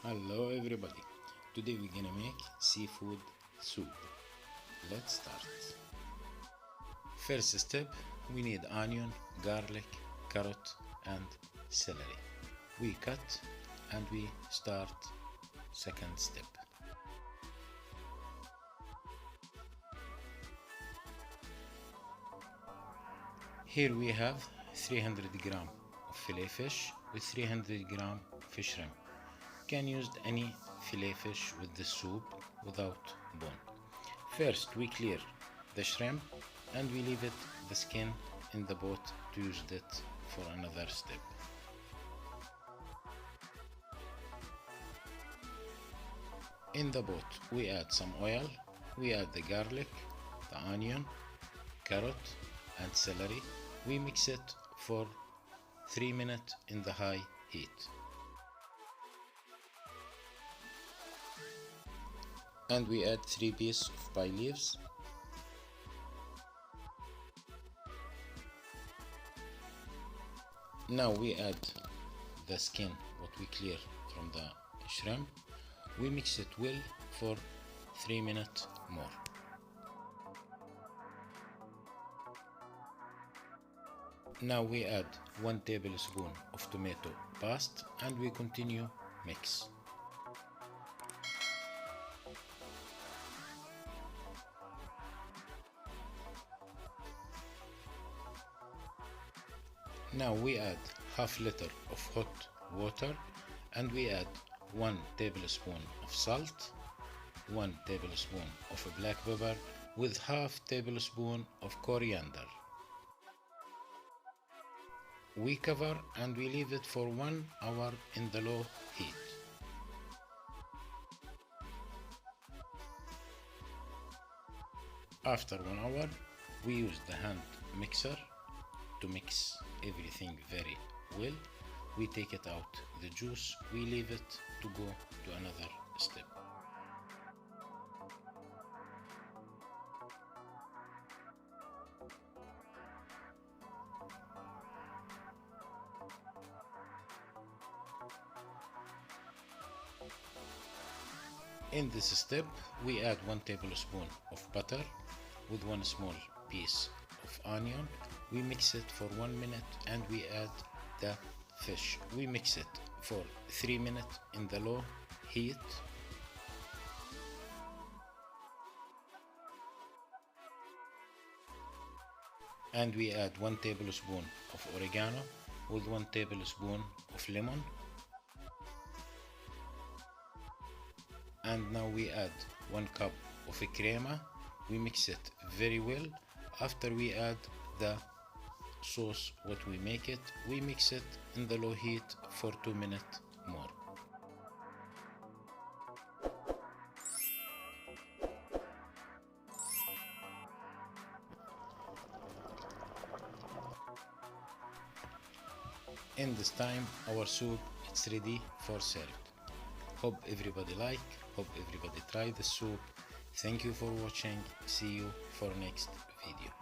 Hello everybody. Today we're gonna make seafood soup. Let's start. First step, we need onion, garlic, carrot and celery. We cut and we start second step. Here we have 300 gram of fillet fish with 300 gram fish shrimp. You can use any fillet fish with the soup without bone. First we clear the shrimp and we leave it the skin in the pot to use it for another step. In the pot we add some oil, we add the garlic, the onion, carrot and celery. We mix it for 3 minutes in the high heat. And we add 3 pieces of bay leaves. Now we add the skin what we clear from the shrimp. We mix it well for 3 minutes more. Now we add 1 tablespoon of tomato paste and we continue mix. Now we add half liter of hot water and we add 1 tablespoon of salt, 1 tablespoon of black pepper with half tablespoon of coriander. We cover and we leave it for 1 hour in the low heat. After 1 hour, we use the hand mixer to mix everything very well. We take it out the juice, we leave it to go to another step. In this step, we add 1 tablespoon of butter with 1 small piece of onion. We mix it for 1 minute and we add the fish. We mix it for 3 minutes in the low heat. And we add 1 tablespoon of oregano with 1 tablespoon of lemon. And now we add 1 cup of crema. We mix it very well. After we add the sauce what we make it, we mix it in the low heat for 2 minutes more. In this time our soup is ready for served. Hope everybody like, hope everybody try the soup. Thank you for watching. See you for next video.